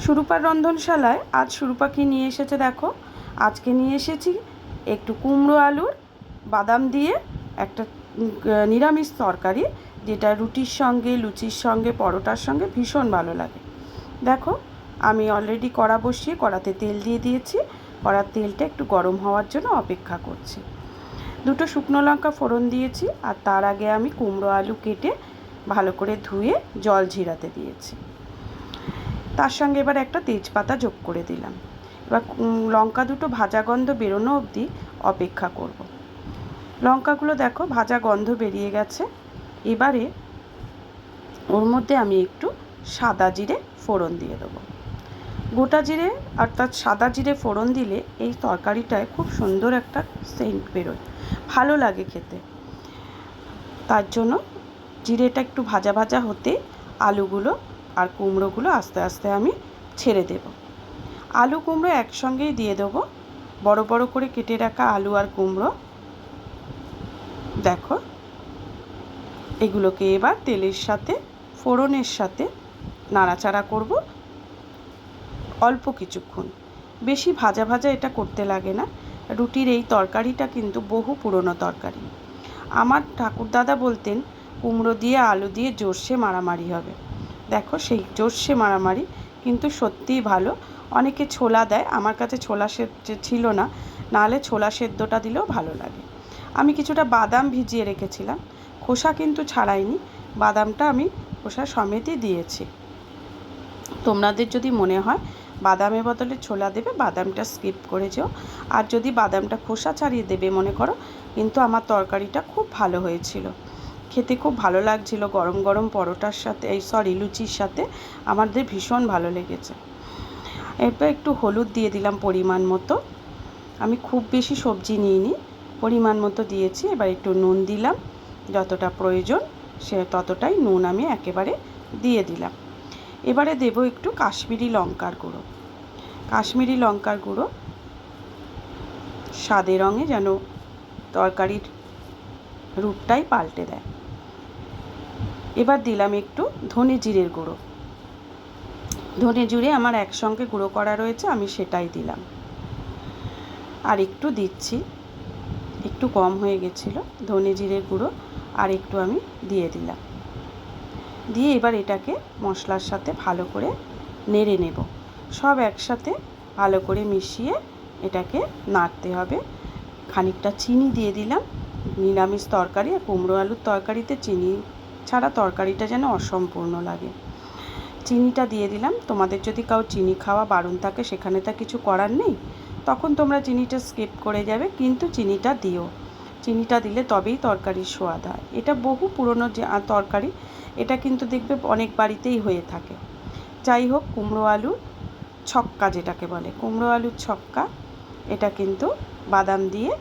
সুরূপার রন্ধনশালায় আজ সুরূপা কি নিয়ে এসেছে দেখো। আজকে নিয়ে এসেছি একটু কুমড়ো আলুর বাদাম দিয়ে একটা নিরামিষ তরকারি, যেটা রুটির সঙ্গে, লুচির সঙ্গে, পরোটার সঙ্গে ভীষণ ভালো লাগে। দেখো, আমি অলরেডি কড়া বসিয়ে কড়াতে তেল দিয়ে দিয়েছি। কড়ার তেলটা একটু গরম হওয়ার জন্য অপেক্ষা করছি। দুটো শুকনো লঙ্কা ফোড়ন দিয়েছি, আর তার আগে আমি কুমড়ো আলু কেটে ভালো করে ধুয়ে জল ঝিরাতে দিয়েছি। তার সঙ্গে এবার একটা তেজপাতা যোগ করে দিলাম। এবার লঙ্কা দুটো ভাজা গন্ধ বেরোনো অবধি অপেক্ষা করব। লঙ্কাগুলো দেখো ভাজা গন্ধ বেরিয়ে গেছে। এবারে ওর মধ্যে আমি একটু সাদা জিরে ফোড়ন দিয়ে দেবো। গোটা জিরে অর্থাৎ সাদা জিরে ফোড়ন দিলে এই তরকারিটায় খুব সুন্দর একটা সেন্ট বেরোয়, ভালো লাগে খেতে। তার জন্য জিরেটা একটু ভাজা ভাজা হতে আলুগুলো আর কুমড়োগুলো আস্তে আস্তে আমি ছেড়ে দেব। আলু কুমড়ো একসঙ্গেই দিয়ে দেবো, বড় বড় করে কেটে রাখা আলু আর কুমড়ো। দেখো, এগুলোকে এবার তেলের সাথে ফোড়নের সাথে নাড়াচাড়া করব অল্প কিছুক্ষণ। বেশি ভাজা ভাজা এটা করতে লাগে না। রুটির এই তরকারিটা কিন্তু বহু পুরনো তরকারি। আমার ঠাকুরদাদা বলতেন কুমড়ো দিয়ে আলু দিয়ে জোরসে মারামারি হবে। দেখো, সেই জোরসে মারামারি কিন্তু সত্যিই ভালো। অনেকে ছোলা দেয়, আমার কাছে ছোলা সেদ্ধ ছিল না, নাহলে ছোলা সেদ্ধটা দিলেও ভালো লাগে। আমি কিছুটা বাদাম ভিজিয়ে রেখেছিলাম, খোসা কিন্তু ছাড়াইনি, বাদামটা আমি খোসা সমেতই দিয়েছি। তোমাদের যদি মনে হয় বাদামের বদলে ছোলা দেবে, বাদামটা স্কিপ করে যেও। আর যদি বাদামটা খোসা ছাড়িয়ে দেবে মনে করো, কিন্তু আমার তরকারিটা খুব ভালো হয়েছিল, খেতে খুব ভালো লাগছিল। গরম গরম পরোটার সাথে, লুচির সাথে আমাদের ভীষণ ভালো লেগেছে। এরপর একটু হলুদ দিয়ে দিলাম পরিমাণ মতো। আমি খুব বেশি সবজি নিইনি, পরিমাণ মতো দিয়েছি। এবার একটু নুন দিলাম, যতটা প্রয়োজন সে ততটাই নুন আমি একেবারে দিয়ে দিলাম। এবারে দেব একটু কাশ্মীরি লঙ্কার গুঁড়ো। কাশ্মীরি লঙ্কার গুঁড়ো সাদে রঙে যেন তরকারির রূপটাই পাল্টে দেয়। এবার দিলাম একটু ধনে জিরের গুঁড়ো। ধনে জিরে আমার একসঙ্গে গুঁড়ো করা রয়েছে, আমি সেটাই দিলাম। আর একটু দিচ্ছি, একটু কম হয়ে গেছিলো ধনে জিরের গুঁড়ো, আর একটু আমি দিয়ে দিলাম। দিয়ে এবার এটাকে মশলার সাথে ভালো করে নেড়ে নেব। সব একসাথে ভালো করে মিশিয়ে এটাকে নাড়তে হবে। খানিকটা চিনি দিয়ে দিলাম। নিরামিষ তরকারি আর কুমড়ো আলুর তরকারিতে চিনি ছাড়া তরকারিটা যেন অসম্পূর্ণ লাগে। চিনিটা দিয়ে দিলাম। তোমাদের যদি কাউ চিনি খাওয়া বারণ থাকে, সেখানে তা কিছু করার নেই, তখন তোমরা চিনিটা স্কিপ করে যাবে, কিন্তু চিনিটা দিও। চিনিটা দিলে তবেই তরকারির স্বাদ হয়। এটা বহু পুরনো যে তরকারি, এটা কিন্তু দেখবে অনেক বাড়িতেই হয়ে থাকে। যাই হোক, কুমড়ো আলু ছক্কা যেটাকে বলে, কুমড়ো আলুর ছক্কা, এটা কিন্তু বাদাম দিয়ে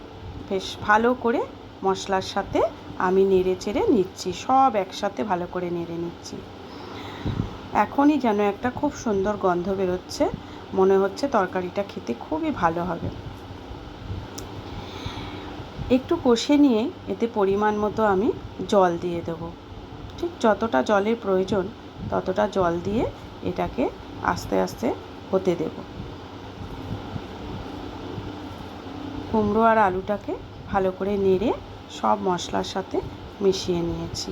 বেশ ভালো করে মশলার সাথে আমি নেড়ে চেড়ে নিচ্ছি। সব একসাথে ভালো করে নেড়ে নিচ্ছি। এখনই যেন একটা খুব সুন্দর গন্ধ বেরোচ্ছে, মনে হচ্ছে তরকারিটা খেতে খুবই ভালো হবে। একটু কষে নিয়ে এতে পরিমাণ মতো আমি জল দিয়ে দেব। ঠিক যতটা জলের প্রয়োজন ততটা জল দিয়ে এটাকে আস্তে আস্তে হতে দেব। কুমড়ো আর আলুটাকে ভালো করে নেড়ে সব মশলার সাথে মিশিয়ে নিয়েছি।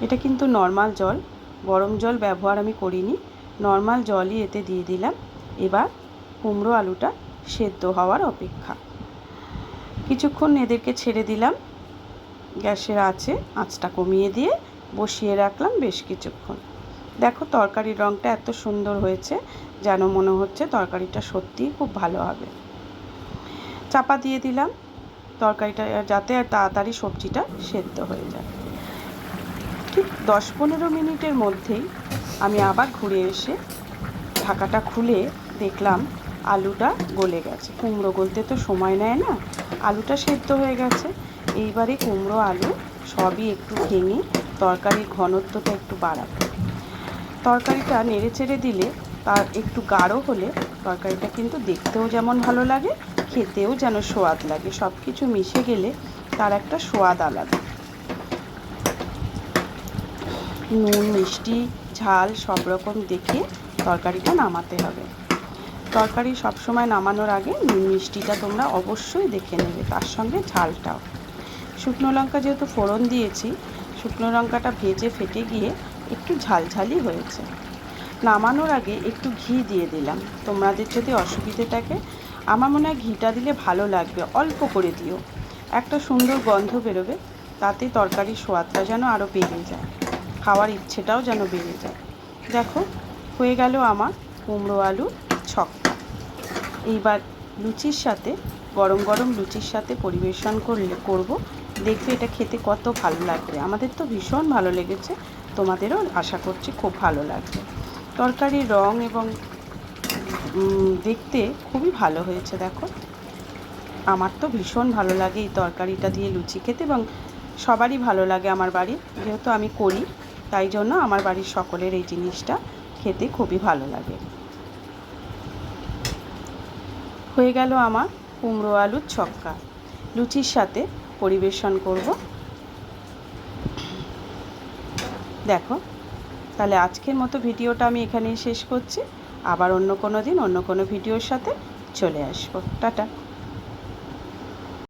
এটা কিন্তু নর্মাল জল, গরম জল ব্যবহার আমি করিনি, নর্মাল জলই এতে দিয়ে দিলাম। এবার কুমড়ো আলুটা সেদ্ধ হওয়ার অপেক্ষা। কিছুক্ষণ এদেরকে ছেড়ে দিলাম। গ্যাসের আঁচটা কমিয়ে দিয়ে বসিয়ে রাখলাম বেশ কিছুক্ষণ। দেখো, তরকারির রঙটা এত সুন্দর হয়েছে, যেন মনে হচ্ছে তরকারিটা সত্যিই খুব ভালো হবে। চাপা দিয়ে দিলাম তরকারিটা, যাতে তাড়াতাড়ি সবজিটা সেদ্ধ হয়ে যায়। ঠিক 10-15 মিনিটের মধ্যেই আমি আবার ঘুরে এসে ঢাকাটা খুলে দেখলাম আলুটা গলে গেছে। কুমড়ো গলতে তো সময় নেয় না, আলুটা সেদ্ধ হয়ে গেছে। এইবারে কুমড়ো আলু সবই একটু ভেঙে তরকারির ঘনত্বটা একটু বাড়াবে। তরকারিটা নেড়ে চেড়ে দিলে, তার একটু গাঢ় হলে তরকারিটা কিন্তু দেখতেও যেমন ভালো লাগে, খেতেও যেন স্বাদ লাগে। সব কিছু মিশে গেলে তার একটা স্বাদ আলাদা। নুন মিষ্টি ঝাল সব রকম দেখে তরকারিটা নামাতে হবে। তরকারি সবসময় নামানোর আগে নুন মিষ্টিটা তোমরা অবশ্যই দেখে নেবে, তার সঙ্গে ঝালটাও। শুকনো লঙ্কা যেহেতু ফোড়ন দিয়েছি, শুকনো লঙ্কাটা ভেজে ফেটে গিয়ে একটু ঝালঝালি হয়েছে। নামানোর আগে একটু ঘি দিয়ে দিলাম, তোমাদের যদি অসুবিধে থাকে, আমার মনে হয় ঘিটা দিলে ভালো লাগবে, অল্প করে দিও, একটা সুন্দর গন্ধ বেরোবে, তাতে তরকারির স্বাদটা যেন আরও বেড়ে যায়, খাওয়ার ইচ্ছেটাও যেন বেড়ে যায়। দেখো হয়ে গেল আমার কুমড়ো আলুর ছক্কা। এইবার লুচির সাথে, গরম গরম লুচির সাথে পরিবেশন করব, দেখবে এটা খেতে কত ভালো লাগবে। আমাদের তো ভীষণ ভালো লেগেছে, তোমাদেরও আশা করছি খুব ভালো লাগবে। তরকারির রং এবং দেখতে খুবই ভালো হয়েছে। দেখো আমার তো ভীষণ ভালো লাগে এই তরকারিটা দিয়ে লুচি খেতে, এবং সবারই ভালো লাগে আমার বাড়ির, যেহেতু আমি করি তাই জন্য আমার বাড়ির সকলের এই জিনিসটা খেতে খুবই ভালো লাগে। হয়ে গেল আমার কুমড়ো আলুর ছক্কা, লুচির সাথে পরিবেশন করব। দেখো তাহলে আজকের মতো ভিডিওটা আমি এখানেই শেষ করছি, আবার অন্য কোনো দিন অন্য কোনো ভিডিওর সাথে চলে আসবো। টাটা।